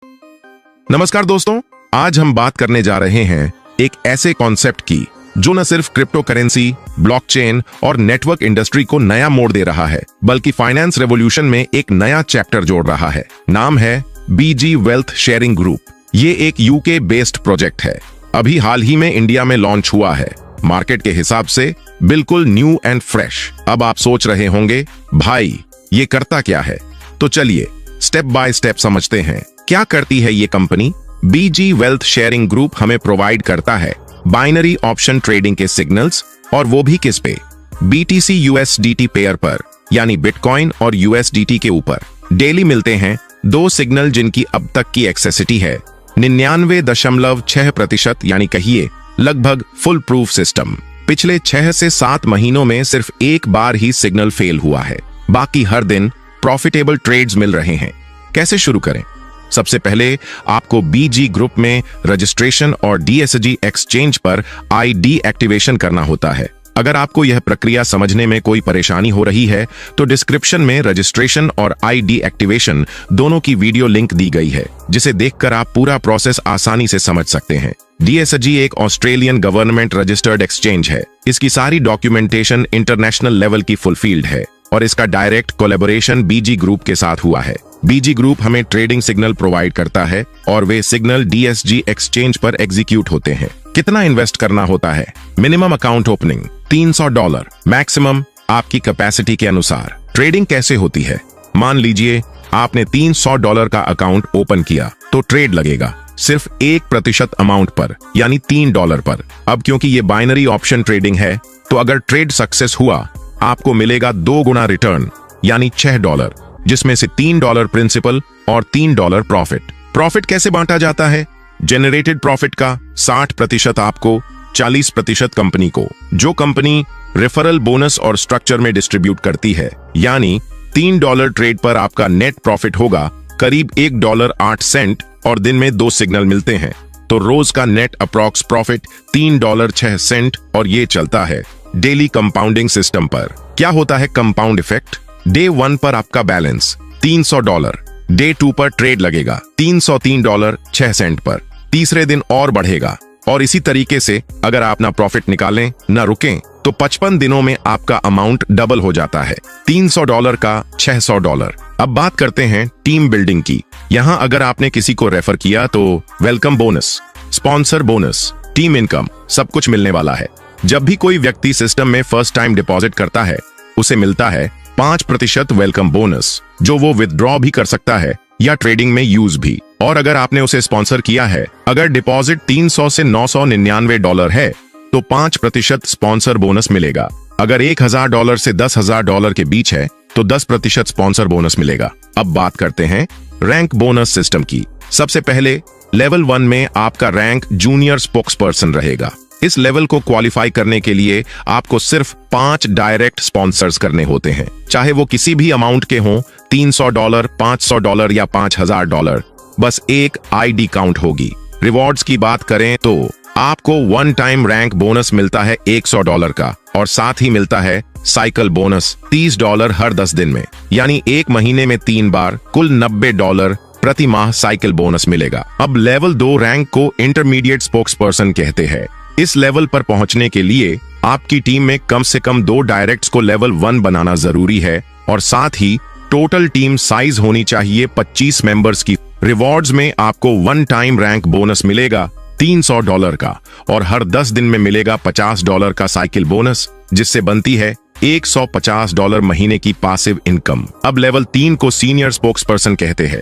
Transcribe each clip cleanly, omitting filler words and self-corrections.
नमस्कार दोस्तों, आज हम बात करने जा रहे हैं एक ऐसे कॉन्सेप्ट की जो न सिर्फ क्रिप्टो करेंसी, ब्लॉकचेन और नेटवर्क इंडस्ट्री को नया मोड़ दे रहा है, बल्कि फाइनेंस रेवोल्यूशन में एक नया चैप्टर जोड़ रहा है। नाम है बीजी वेल्थ शेयरिंग ग्रुप। ये एक यूके बेस्ड प्रोजेक्ट है, अभी हाल ही में इंडिया में लॉन्च हुआ है। मार्केट के हिसाब से बिल्कुल न्यू एंड फ्रेश। अब आप सोच रहे होंगे, भाई ये करता क्या है? तो चलिए स्टेप बाय स्टेप समझते हैं। क्या करती है ये कंपनी? बीजी वेल्थ शेयरिंग ग्रुप हमें प्रोवाइड करता है बाइनरी ऑप्शन ट्रेडिंग के सिग्नल्स, और वो भी किस पे? BTC USDT पेयर पर, यानी बिटकॉइन और USDT के ऊपर। डेली मिलते हैं दो सिग्नल जिनकी अब तक की एक्सेसिटी है 99.6%, यानी कहिए लगभग फुल प्रूफ सिस्टम। पिछले 6 से 7 महीनों में सिर्फ एक बार ही सिग्नल फेल हुआ है, बाकी हर दिन प्रॉफिटेबल ट्रेड्स मिल रहे हैं। कैसे शुरू करें? सबसे पहले आपको बीजी ग्रुप में रजिस्ट्रेशन और DSG एक्सचेंज पर ID एक्टिवेशन करना होता है। अगर आपको यह प्रक्रिया समझने में कोई परेशानी हो रही है तो डिस्क्रिप्शन में रजिस्ट्रेशन और ID एक्टिवेशन दोनों की वीडियो लिंक दी गई है, जिसे देखकर आप पूरा प्रोसेस आसानी से समझ सकते हैं। DSG एक ऑस्ट्रेलियन गवर्नमेंट रजिस्टर्ड एक्सचेंज है। इसकी सारी डॉक्यूमेंटेशन इंटरनेशनल लेवल की फुलफिल्ड है और इसका डायरेक्ट कोलैबोरेशन बीजी ग्रुप के साथ हुआ है। बीजी ग्रुप हमें ट्रेडिंग सिग्नल प्रोवाइड करता है और वे सिग्नल DSG एक्सचेंज पर एग्जीक्यूट होते हैं। कितना इन्वेस्ट करना होता है? मिनिमम अकाउंट ओपनिंग $300, मैक्सिमम आपकी कैपेसिटी के अनुसार। ट्रेडिंग कैसे होती है? मान लीजिए आपने $300 का अकाउंट ओपन किया तो ट्रेड लगेगा सिर्फ 1% अमाउंट पर, यानी $3 पर। अब क्योंकि ये बाइनरी ऑप्शन ट्रेडिंग है, तो अगर ट्रेड सक्सेस हुआ आपको मिलेगा 2 गुना रिटर्न, यानी $6, जिसमें से $3 प्रिंसिपल और $3 प्रॉफिट। प्रॉफिट कैसे बांटा जाता है? जनरेटेड प्रॉफिट का 60% आपको, 40% कंपनी को। जो कंपनी रेफरल बोनस और स्ट्रक्चर में डिस्ट्रीब्यूट करती है, यानी $3 ट्रेड पर आपका नेट प्रॉफिट होगा करीब $1.08, और दिन में 2 सिग्नल मिलते हैं तो रोज का नेट अप्रॉक्स प्रॉफिट $3.06, और ये चलता है डेली कंपाउंडिंग सिस्टम पर। क्या होता है कंपाउंड इफेक्ट? डे 1 पर आपका बैलेंस $300, डे 2 पर ट्रेड लगेगा $303.06 पर, तीसरे दिन और बढ़ेगा, और इसी तरीके से अगर आप ना प्रॉफिट निकालें ना रुकें तो 55 दिनों में आपका अमाउंट डबल हो जाता है, $300 का $600। अब बात करते हैं टीम बिल्डिंग की। यहाँ अगर आपने किसी को रेफर किया तो welcome bonus, sponsor bonus, team income सब कुछ मिलने वाला है। जब भी कोई व्यक्ति सिस्टम में फर्स्ट टाइम डिपॉजिट करता है उसे मिलता है 5% वेलकम बोनस, जो वो विथड्रॉ भी कर सकता है या ट्रेडिंग में यूज भी। और अगर आपने उसे स्पॉन्सर किया है, अगर डिपॉजिट $300 से $999 है तो 5% स्पॉन्सर बोनस मिलेगा। अगर $1000 से $10,000 के बीच है तो 10% स्पॉन्सर बोनस मिलेगा। अब बात करते हैं रैंक बोनस सिस्टम की। सबसे पहले लेवल 1 में आपका रैंक जूनियर स्पोक्स पर्सन रहेगा। इस लेवल को क्वालिफाई करने के लिए आपको सिर्फ 5 डायरेक्ट स्पॉन्सर्स करने होते हैं, चाहे वो किसी भी अमाउंट के हों, $300, $500 या $5000। बस एक ID काउंट होगी। रिवॉर्ड्स की बात करें तो आपको 1 टाइम रैंक बोनस मिलता है $100 का, और साथ ही मिलता है साइकिल बोनस $30 हर 10 दिन में, यानी 1 महीने में 3 बार, कुल $90 प्रति माह साइकिल बोनस मिलेगा। अब लेवल 2 रैंक को इंटरमीडिएट स्पोक्स पर्सन कहते हैं। इस लेवल पर पहुंचने के लिए आपकी टीम में कम से कम 2 डायरेक्ट्स को लेवल 1 बनाना जरूरी है, और साथ ही टोटल टीम साइज होनी चाहिए 25 मेंबर्स की। रिवॉर्ड्स में आपको 1 टाइम रैंक बोनस मिलेगा $300 का, और हर 10 दिन में मिलेगा $50 का साइकिल बोनस, जिससे बनती है $150 महीने की पासिव इनकम। अब लेवल 3 को सीनियर स्पोक्स पर्सन कहते हैं।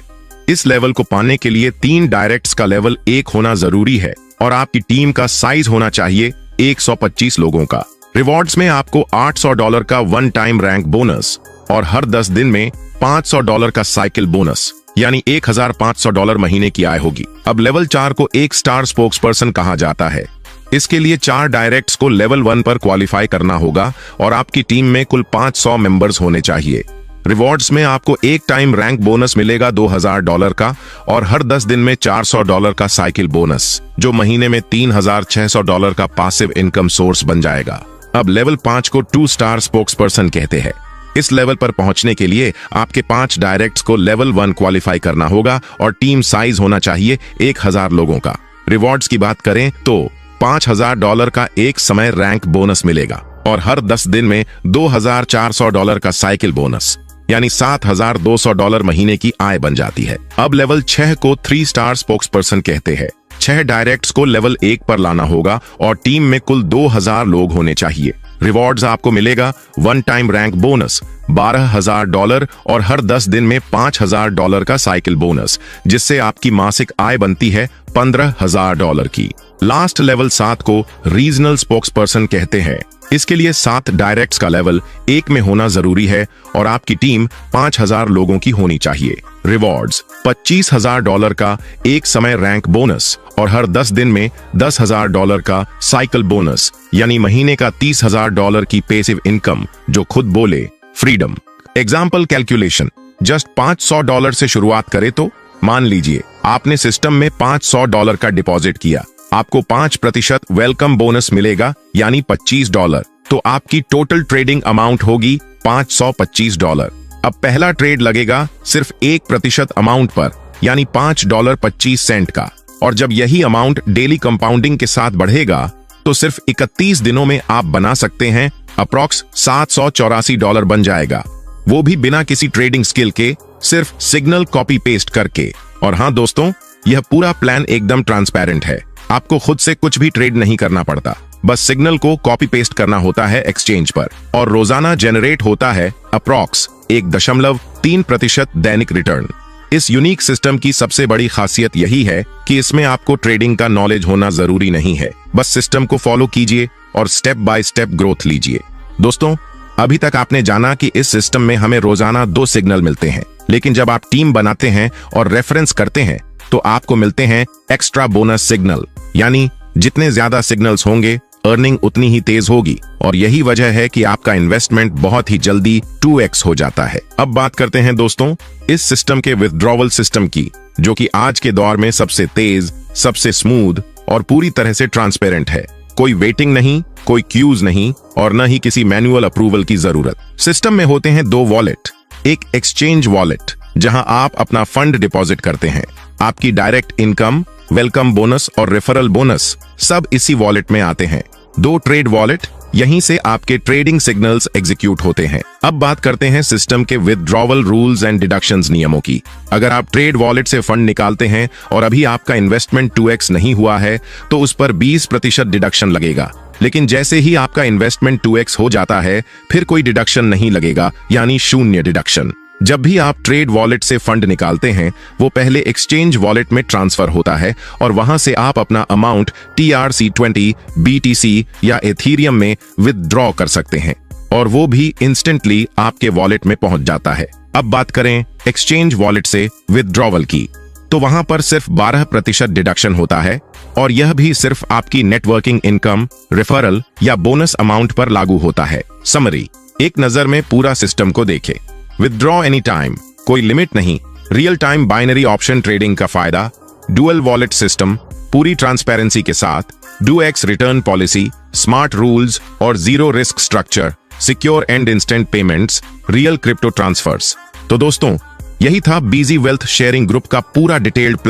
इस लेवल को पाने के लिए 3 डायरेक्ट्स का लेवल 1 होना जरूरी है, और आपकी टीम का साइज होना चाहिए 125 लोगों का। रिवॉर्ड्स में आपको $800 का 1 टाइम रैंक बोनस और हर 10 दिन में $500 का साइकिल बोनस, यानी $1500 महीने की आय होगी। अब लेवल 4 को 1 स्टार स्पोक्स पर्सन कहा जाता है। इसके लिए 4 डायरेक्ट्स को लेवल 1 पर क्वालिफाई करना होगा, और आपकी टीम में कुल 500 मेंबर्स होने चाहिए। रिवॉर्ड्स में आपको 1 टाइम रैंक बोनस मिलेगा $2000 का, और हर 10 दिन में $400 का साइकिल बोनस, जो महीने में $3600 का पासिव इनकम सोर्स बन जाएगा। अब लेवल 5 को 2 स्टार स्पोक्स पर्सन कहते हैं। इस लेवल पर पहुंचने के लिए आपके 5 डायरेक्ट्स को लेवल 1 क्वालिफाई करना होगा और टीम साइज होना चाहिए 1000 लोगों का। रिवॉर्ड्स की बात करें तो $5000 का एक समय रैंक बोनस मिलेगा और हर 10 दिन में $2400 का साइकिल बोनस, यानी $7200 महीने की आय बन जाती है। अब लेवल 6 को 3 स्टार स्पोक्सपर्सन कहते हैं। 6 डायरेक्ट्स को लेवल 1 पर लाना होगा और टीम में कुल 2000 लोग होने चाहिए। रिवॉर्ड्स आपको मिलेगा 1 टाइम रैंक बोनस $12000 और हर 10 दिन में $5000 का साइकिल बोनस, जिससे आपकी मासिक आय बनती है $15000 की। लास्ट लेवल 7 को रीजनल स्पोक्सपर्सन कहते हैं। इसके लिए 7 डायरेक्ट्स का लेवल 1 में होना जरूरी है और आपकी टीम 5000 लोगों की होनी चाहिए। रिवॉर्ड्स $25000 का एक समय रैंक बोनस और हर 10 दिन में $10000 का साइकिल बोनस, यानी महीने का $30000 की पैसिव इनकम, जो खुद बोले फ्रीडम। एग्जाम्पल कैलकुलेशन, जस्ट $500 से शुरुआत करें तो मान लीजिए आपने सिस्टम में $500 का डिपॉजिट किया, आपको 5% वेलकम बोनस मिलेगा यानी $25। तो आपकी टोटल ट्रेडिंग अमाउंट होगी $525। अब पहला ट्रेड लगेगा सिर्फ 1% अमाउंट पर, यानी $5.25 का, और जब यही अमाउंट डेली कंपाउंडिंग के साथ बढ़ेगा तो सिर्फ 31 दिनों में आप बना सकते हैं अप्रॉक्स $784 बन जाएगा, वो भी बिना किसी ट्रेडिंग स्किल के, सिर्फ सिग्नल कॉपी पेस्ट करके। और हाँ दोस्तों, यह पूरा प्लान एकदम ट्रांसपेरेंट है, आपको खुद से कुछ भी ट्रेड नहीं करना पड़ता, बस सिग्नल को कॉपी पेस्ट करना होता है एक्सचेंज पर और रोजाना जनरेट होता है अप्रॉक्स 1.3% दैनिक रिटर्न। इस यूनिक सिस्टम की सबसे बड़ी खासियत यही है कि इसमें आपको ट्रेडिंग का नॉलेज होना जरूरी नहीं है, बस सिस्टम को फॉलो कीजिए और स्टेप बाय स्टेप ग्रोथ लीजिए। दोस्तों, अभी तक आपने जाना कि इस सिस्टम में हमें रोजाना 2 सिग्नल मिलते हैं, लेकिन जब आप टीम बनाते हैं और रेफरेंस करते हैं तो आपको मिलते हैं एक्स्ट्रा बोनस सिग्नल, यानी जितने ज्यादा सिग्नल्स होंगे अर्निंग उतनी ही तेज होगी, और यही वजह है कि आपका इन्वेस्टमेंट बहुत ही जल्दी 2x हो जाता है। अब बात करते हैं दोस्तों इस सिस्टम के विथड्रॉवल सिस्टम की, जो कि आज के दौर में सबसे तेज, सबसे स्मूथ और पूरी तरह से ट्रांसपेरेंट है। कोई वेटिंग नहीं, कोई क्यूज नहीं और न ही किसी मैनुअल अप्रूवल की जरूरत। सिस्टम में होते हैं 2 वॉलेट, एक एक्सचेंज वॉलेट जहां आप अपना फंड डिपॉजिट करते हैं, आपकी डायरेक्ट इनकम, वेलकम बोनस और रेफरल बोनस सब इसी वॉलेट में आते हैं। 2 ट्रेड वॉलेट, यहीं से आपके ट्रेडिंग सिग्नल्स एग्जीक्यूट होते हैं। अब बात करते हैं सिस्टम के विथड्रॉवल रूल्स एंड डिडक्शंस नियमों की। अगर आप ट्रेड वॉलेट से फंड निकालते हैं और अभी आपका इन्वेस्टमेंट 2x नहीं हुआ है तो उस पर 20% डिडक्शन लगेगा, लेकिन जैसे ही आपका इन्वेस्टमेंट 2x हो जाता है फिर कोई डिडक्शन नहीं लगेगा, यानी 0 डिडक्शन। जब भी आप ट्रेड वॉलेट से फंड निकालते हैं वो पहले एक्सचेंज वॉलेट में ट्रांसफर होता है और वहां से आप अपना अमाउंट TRC20, BTC या एथीरियम में विथड्रॉ कर सकते हैं और वो भी इंस्टेंटली आपके वॉलेट में पहुंच जाता है। अब बात करें एक्सचेंज वॉलेट से विथड्रॉवल की, तो वहां पर सिर्फ 12% डिडक्शन होता है और यह भी सिर्फ आपकी नेटवर्किंग इनकम, रेफरल या बोनस अमाउंट पर लागू होता है। समरी, एक नजर में पूरा सिस्टम को देखें। विथड्रॉ एनी टाइम, कोई लिमिट नहीं, real time binary option trading का फायदा, डुअल वॉलेट सिस्टम, पूरी ट्रांसपेरेंसी के साथ, 2x return policy, smart rules और 0 risk structure, secure and instant payments, real crypto transfers. तो दोस्तों, यही था बीजी वेल्थ शेयरिंग ग्रुप का पूरा डिटेल्ड प्लान।